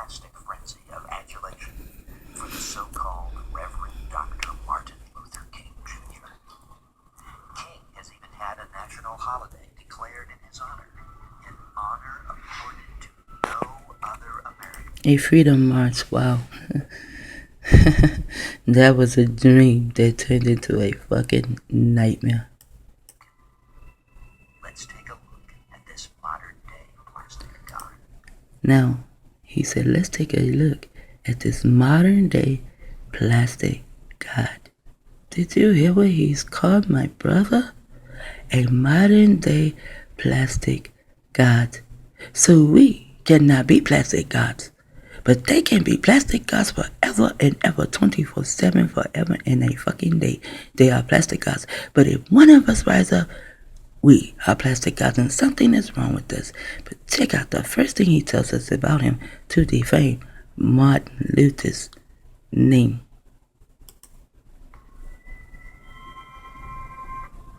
spastic frenzy of adulation for the so-called Reverend Dr. Martin Luther King Jr. King has even had a national holiday declared in his honor, an honor accorded to no other American. A freedom march, wow. That was a dream that turned into a fucking nightmare. Let's take a look at this modern-day plastic god. Now, he said, let's take a look at this modern-day plastic god. Did you hear what he's called my brother? A modern-day plastic god. So we cannot be plastic gods. But they can be plastic gods forever and ever, 24/7, forever and a fucking day. They are plastic gods. But if one of us rise up, we are plastic gods, and something is wrong with us. But check out the first thing he tells us about him to defame Martin Luther's name.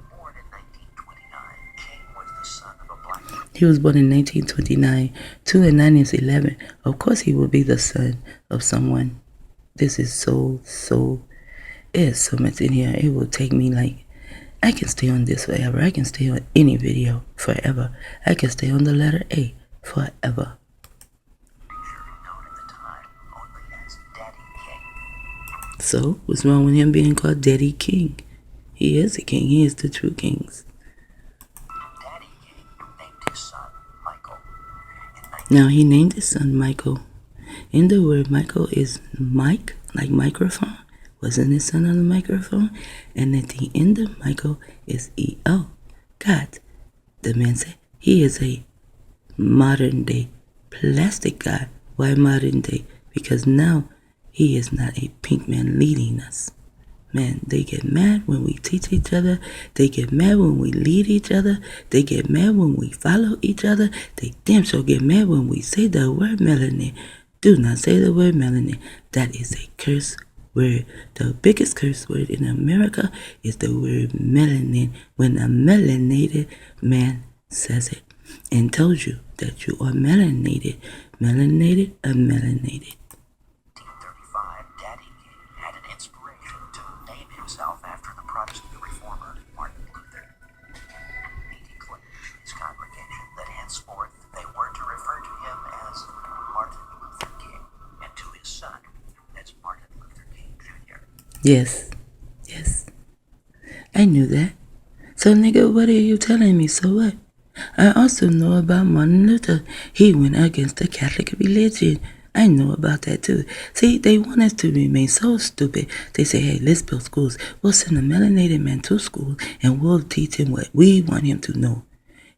Born in 1929, King was the son of a black man. He was born in 1929. 2 and 9 is 11. Of course he will be the son of someone. This is so, there's so much in here. It will take me like, I can stay on this forever. I can stay on any video forever. I can stay on the letter A forever. Known at the time only as Daddy King. So, what's wrong with him being called Daddy King? He is a king. He is the true kings. Daddy King named his son Michael. Now, he named his son Michael. In the word Michael is mic, like microphone. Wasn't his son on the microphone? And at the end of Michael is E-O, God. The man said he is a modern day plastic God. Why modern day? Because now he is not a pink man leading us. Man, they get mad when we teach each other. They get mad when we lead each other. They get mad when we follow each other. They damn sure get mad when we say the word melanin. Do not say the word melanin. That is a curse word. The biggest curse word in America is the word melanin, when a melanated man says it and tells you that you are melanated. Melanated or melanated. 1935, Daddy King had an inspiration to name himself after the Protestant reformer Martin Luther. He declared to his congregation that henceforth they were to refer to him as Martin Luther King, and to his son as Martin Luther King Jr. Yes. I knew that. So nigga, what are you telling me? So what? I also know about Martin Luther. He went against the Catholic religion. I know about that too. See, they want us to remain so stupid. They say, hey, let's build schools. We'll send a melanated man to school and we'll teach him what we want him to know.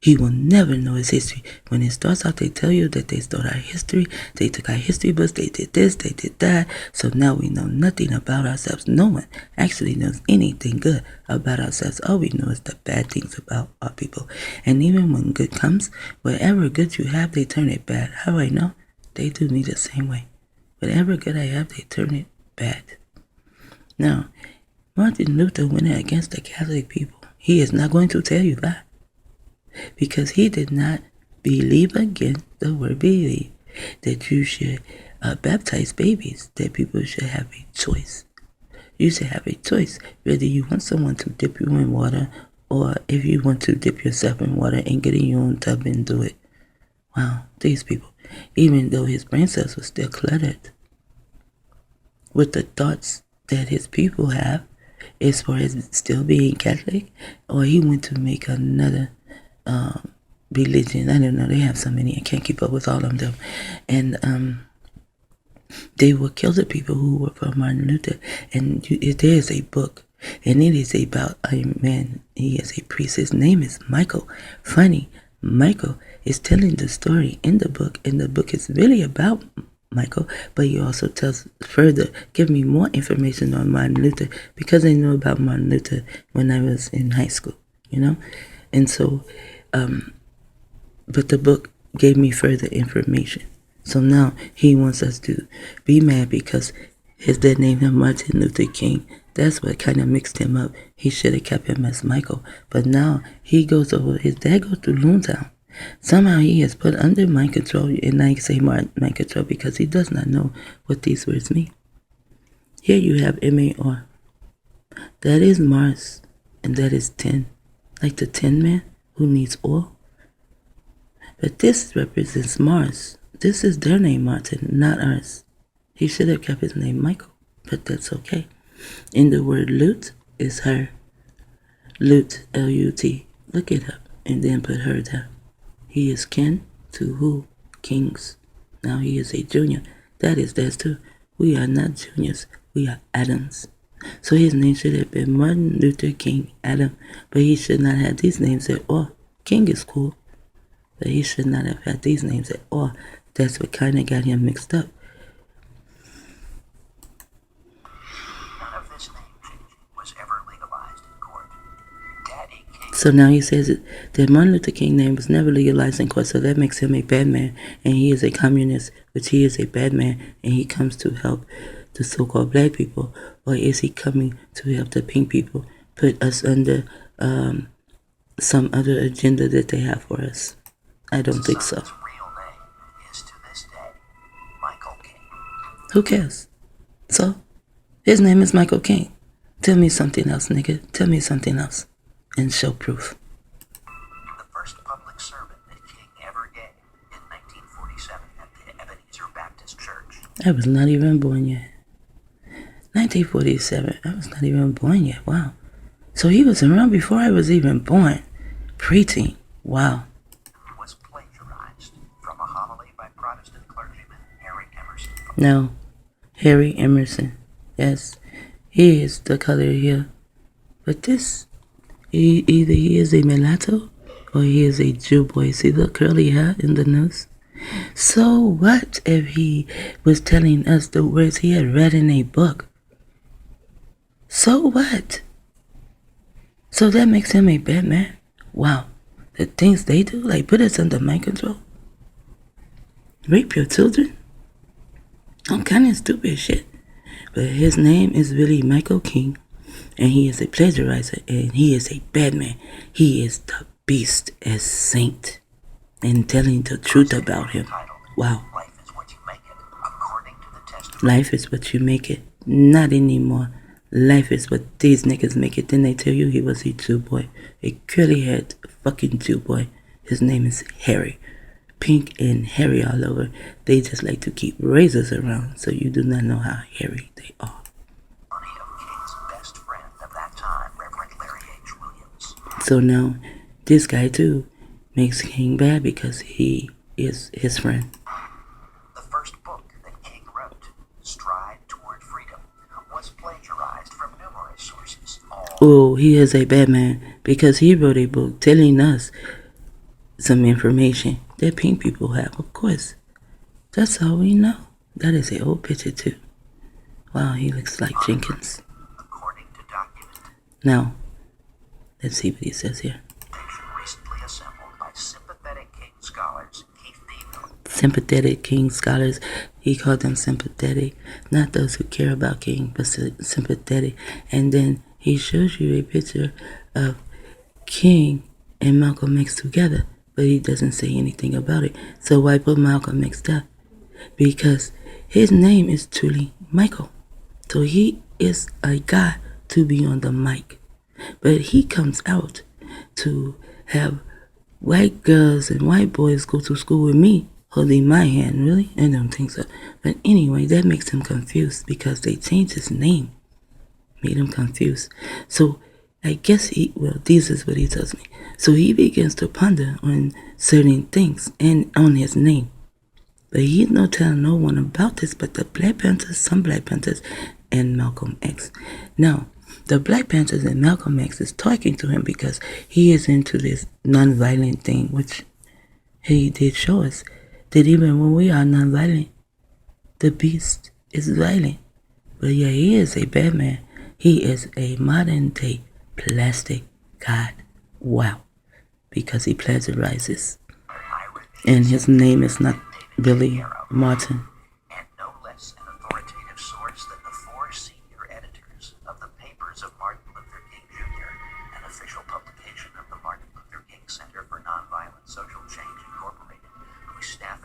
He will never know his history. When it starts out, they tell you that they stole our history. They took our history books. They did this. They did that. So now we know nothing about ourselves. No one actually knows anything good about ourselves. All we know is the bad things about our people. And even when good comes, whatever good you have, they turn it bad. How I know? They do me the same way. Whatever good I have, they turn it bad. Now, Martin Luther went against the Catholic people. He is not going to tell you that. Because he did not believe against the word believe, that you should baptize babies, that people should have a choice. You should have a choice whether you want someone to dip you in water or if you want to dip yourself in water and get in your own tub and do it. Wow, these people, even though his brain cells were still cluttered with the thoughts that his people have as far as still being Catholic, or he went to make another religion. I don't know, they have so many, I can't keep up with all of them. And they will kill the people who were from Martin Luther. And there is a book, and it is about a man. He is a priest. His name is Michael. Funny, Michael is telling the story in the book, and the book is really about Michael, but he also tells further, give me more information on Martin Luther, because I know about Martin Luther when I was in high school, you know. And so but the book gave me further information. So now he wants us to be mad because his dad named him Martin Luther King. That's what kind of mixed him up. He should have kept him as Michael. But now he goes over, his dad goes to Loontown. Somehow he is put under mind control, and I say mind control because he does not know what these words mean. Here you have MAR. That is Mars, and that is tin, like the Tin Man who needs oil. But this represents Mars. This is their name, Martin, not ours. He should have kept his name Michael, but that's okay. And the word loot is her. Loot, L-U-T. Look it up, and then put her down. He is kin to who? Kings. Now he is a junior. That too. We are not juniors. We are Adams. So his name should have been Martin Luther King Adam, but he should not have these names at all. King is cool, but he should not have had these names at all. That's what kind of got him mixed up. None of this name changing was ever legalized in court. Daddy King. So now he says that Martin Luther King name was never legalized in court, so that makes him a bad man, and he is a communist, which he is a bad man, and he comes to help the so-called black people, or is he coming to help the pink people, put us under some other agenda that they have for us? I don't think so. His real name is to this day Michael King. Who cares? So, his name is Michael King. Tell me something else, nigga. Tell me something else. And show proof. The first public sermon that King ever gave in 1947 at the Ebenezer Baptist Church. I was not even born yet. 1947. I was not even born yet. Wow. So he was around before I was even born. Preteen. Wow. Was plagiarized from a homily by Protestant clergyman Harry Emerson. No. Harry Emerson. Yes. He is the color here. But this, either he is a mulatto or he is a Jew boy. See the curly hair in the nose? So what if he was telling us the words he had read in a book? So what? So that makes him a bad man? Wow. The things they do, like put us under mind control? Rape your children? All kind of stupid shit. But his name is really Michael King, and he is a plagiarizer, and he is a bad man. He is the beast as saint, and telling the truth about him. Wow. Life is what you make it, according to the testament. Life is what you make it. Not anymore. Life is what these niggas make it. Then they tell you he was a Jew boy. A curly-haired fucking Jew boy. His name is Harry. Pink and hairy all over. They just like to keep razors around, so you do not know how hairy they are. Of King's best friend of that time, Reverend Larry H. Williams. So now, this guy too makes King bad because he is his friend. The first book that King wrote, Stride Toward Freedom, was plagiarized from numerous sources. Oh, he is a bad man because he wrote a book telling us some information that pink people have, of course. That's all we know. That is an old picture too. Wow, he looks like Jenkins. According to document. Now, let's see what he says here. Recently assembled by sympathetic King scholars Keith Dean. Sympathetic King scholars. He called them sympathetic. Not those who care about King, but sympathetic. And then he shows you a picture of King and Malcolm X together, but he doesn't say anything about it. So why put Malcolm mixed up? Because his name is truly Michael. So he is a guy to be on the mic. But he comes out to have white girls and white boys go to school with me holding my hand. Really? I don't think so. But anyway, that makes him confused because they changed his name. Made him confused. So I guess this is what he tells me. So he begins to ponder on certain things and on his name. But he's not telling no one about this but the Black Panthers, some Black Panthers, and Malcolm X. Now, the Black Panthers and Malcolm X is talking to him because he is into this non-violent thing, which he did show us that even when we are non-violent, the beast is violent. But yeah, he is a bad man. He is a modern-day plastic god. Wow. Because he plagiarizes. And his name is not Billy Martin. And no less an authoritative source than the 4 senior editors of the Papers of Martin Luther King Jr., an official publication of the Martin Luther King Center for Nonviolent Social Change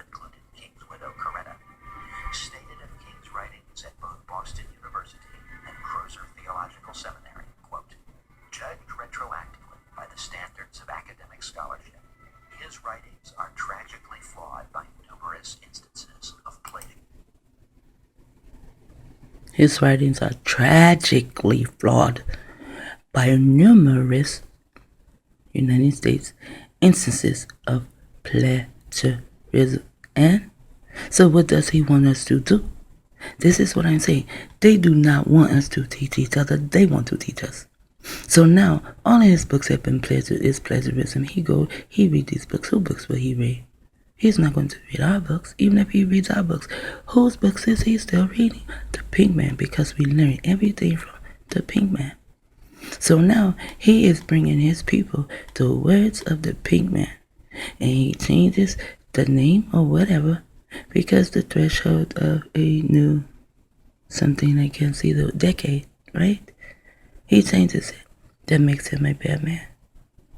included King's widow Coretta, stated of King's writings at both Boston University and Crozer Theological Seminary, quote, judged retroactively by the standards of academic scholarship, his writings are tragically flawed by numerous instances of plagiarism. His writings are tragically flawed by numerous United States instances of plagiarism. And so what does he want us to do? This is what I'm saying. They do not want us to teach each other. They want to teach us. So now, all of his books have been plagiarism. He read these books. Whose books will he read? He's not going to read our books. Even if he reads our books, whose books is he still reading? The Pink Man, because we learn everything from the Pink Man. So now, he is bringing his people the words of the Pink Man. And he changes the name or whatever because the threshold of a new something I can't see the decade, right? He changes it. That makes him a bad man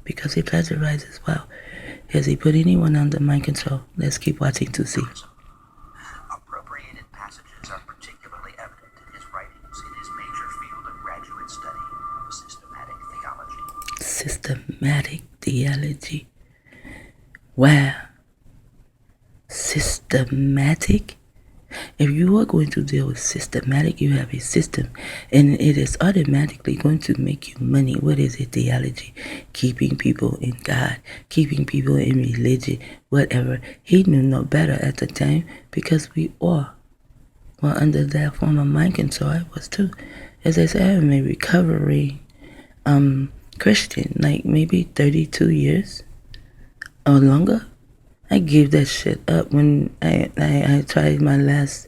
because he plagiarizes. Wow. Has he put anyone under mind control? Let's keep watching to see. Appropriated passages are particularly evident in his writings in his major field of graduate study, systematic theology. Systematic theology. Wow. Systematic? If you are going to deal with systematic, you have a system, and it is automatically going to make you money. What is it? Theology. Keeping people in God, keeping people in religion, whatever. He knew no better at the time because we all were under that form of mind control. I was too. As I said, I'm a recovering Christian, like maybe 32 years or longer. I gave that shit up when I tried my last,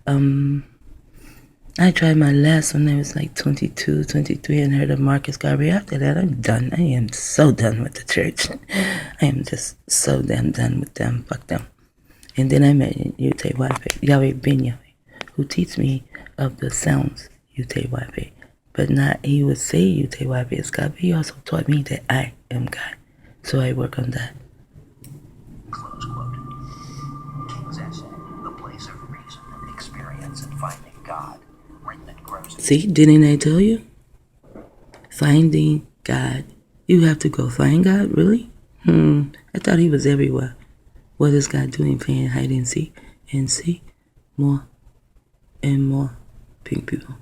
I tried my last when I was like 22, 23 and heard of Marcus Garvey. After that, I'm done. I am so done with the church. I am just so damn done with them. Fuck them. And then I met Yahweh Ben Yahweh, who teach me of the sounds, Yahweh. But not, he would say Yahweh is God, but he also taught me that I am God. So I work on that. Close quote. King's essay, The Place of Reason and Experience in Finding God, written at Gross. See, didn't I tell you? Finding God. You have to go find God, really? I thought he was everywhere. What is God doing? Playing hide and seek more and more pink people.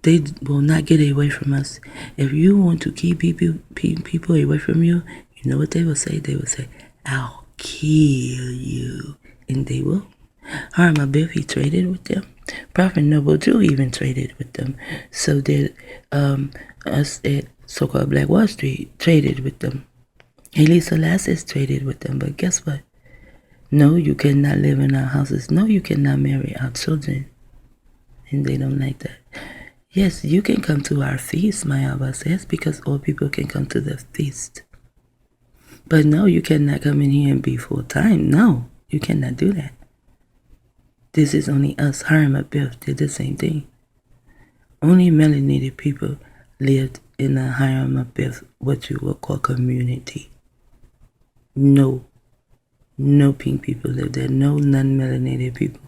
They will not get away from us. If you want to keep people away from you, you know what they will say? They will say, I'll kill you. And they will. Harm Abib, he traded with them. Prophet Noble Jew even traded with them. So did us at so-called Black Wall Street traded with them. Haile Selassie traded with them. But guess what? No, you cannot live in our houses. No, you cannot marry our children. And they don't like that. Yes, you can come to our feast, my Abba says, because all people can come to the feast. But no, you cannot come in here and be full time. No, you cannot do that. This is only us. Harem Abib did the same thing. Only melanated people lived in a Harem Abib, what you would call community. No pink people lived there. No non-melanated people.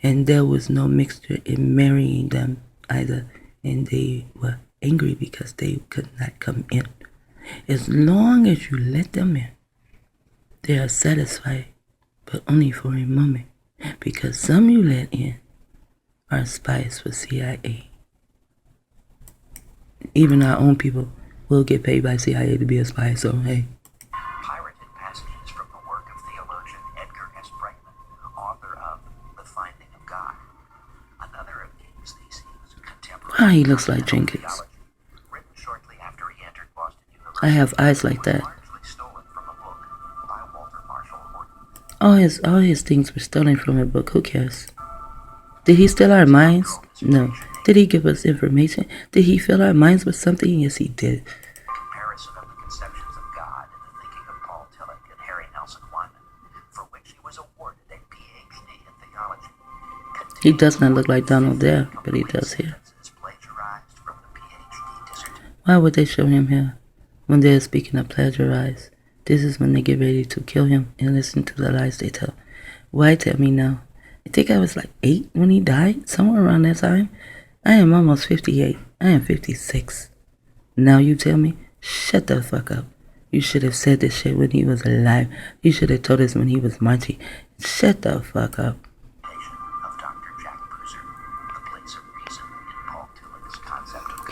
And there was no mixture in marrying them either. And they were angry because they could not come in. As long as you let them in, they are satisfied, but only for a moment. Because some you let in are spies for CIA. Even our own people will get paid by CIA to be a spy, so hey. Pirated passages from the work of theologian Edgar S. Brightman, author of The Finding of God. Another of King's theses, contemporary He looks like Jenkins. theology, written shortly after he entered Boston University. I have eyes like that. Largely stolen from a book by Walter Marshall Horton. All his things were stolen from a book. Who cares? Did he steal our minds? No. Did he give us information? Did he fill our minds with something? Yes, he did. Comparison of the conceptions of God and the thinking of Paul Tillich and Harry Nelson Wyman, for which he was awarded a PhD in theology. He does not look like Donald there, but he does here. Plagiarized from the PhD dissertation. Why would they show him here when they're speaking of plagiarize? This is when they get ready to kill him and listen to the lies they tell. Why tell me now? I think I was like 8 when he died, somewhere around that time. I am almost 58. I am 56. Now you tell me? Shut the fuck up. You should have said this shit when he was alive. You should have told us when he was marching. Shut the fuck up.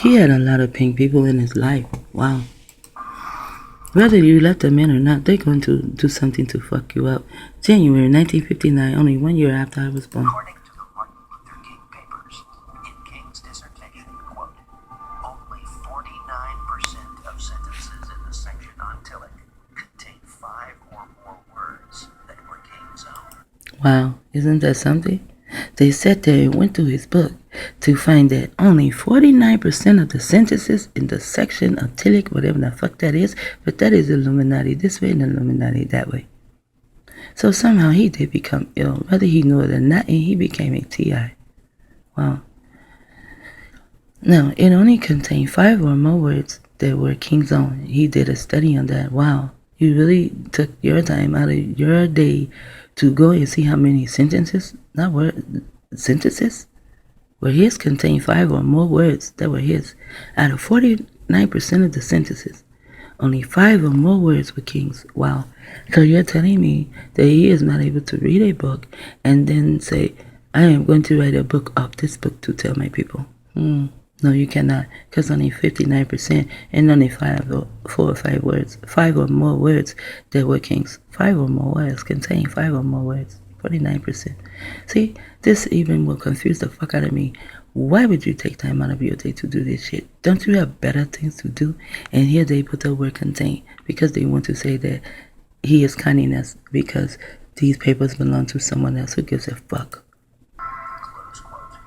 He had a lot of pink people in his life. Wow. Whether you let them in or not, they're going to do something to fuck you up. January 1959, only 1 year after I was born. According to the Martin Luther King papers, in King's dissertation, quote, only 49% of sentences in the section on Tillich contain 5 or more words that were King's own. Wow, isn't that something? They sat there and went through his book to find that only 49% of the sentences in the section of Tillich, whatever the fuck that is, but that is Illuminati this way and Illuminati that way. So somehow he did become ill, whether he knew it or not, and he became a TI. Wow. Now, it only contained 5 or more words that were King's own. He did a study on that. Wow. You really took your time out of your day to go and see how many sentences, not words, sentences, were his, contained 5 or more words that were his. Out of 49% of the sentences, only 5 or more words were King's. Wow. So you're telling me that he is not able to read a book and then say, I am going to write a book of this book to tell my people. No, you cannot, because only 59% and only 4 or 5 words, 5 or more words that were King's. 5 or more words contain 5 or more words, 49%. See, this even will confuse the fuck out of me. Why would you take time out of your day to do this shit? Don't you have better things to do? And here they put the word contain because they want to say that he is conning us because these papers belong to someone else. Who gives a fuck? Close quote.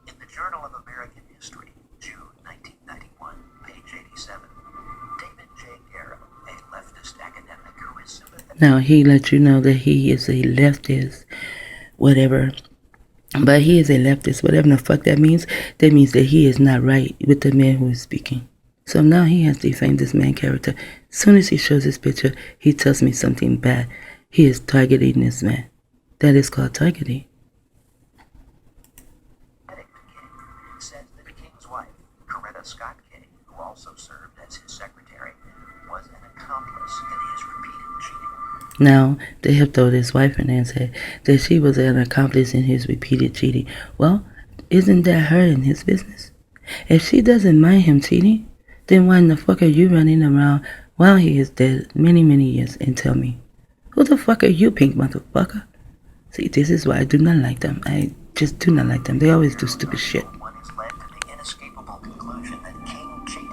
In the Journal of American History, June 1991, page 87, David J. Garrow, a leftist academic who is sympathetic. Now, he let you know that he is a leftist, whatever. But he is a leftist, whatever the fuck that means. That means that he is not right with the man who is speaking. So now he has defamed this man's character. As soon as he shows his picture, he tells me something bad. He is targeting this man. That is called targeting. Says that King's wife, Coretta Scott King, who also served as his secretary, was an accomplice in his repeated cheating. Now, they have told his wife and said that she was an accomplice in his repeated cheating. Well, isn't that her and his business? If she doesn't mind him cheating, then why in the fuck are you running around while he is dead many, many years and tell me, who the fuck are you, pink motherfucker? See, this is why I do not like them. I just do not like them. They always do stupid shit. One has led to the inescapable conclusion that King cheated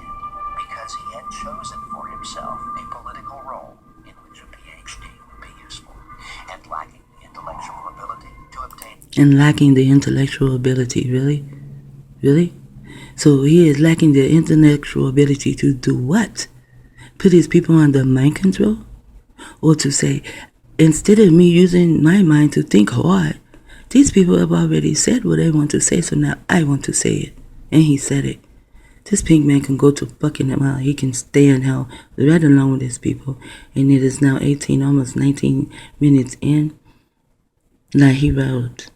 because he had chosen for himself a political role in which a PhD would be useful, and lacking the intellectual ability to obtain. And lacking the intellectual ability, really? Really? So he is lacking the intellectual ability to do what? Put his people under mind control? Or to say, instead of me using my mind to think hard, these people have already said what they want to say, so now I want to say it. And he said it. This pink man can go to fucking hell. He can stay in hell right along with his people. And it is now 18, almost 19 minutes in. Like he wrote,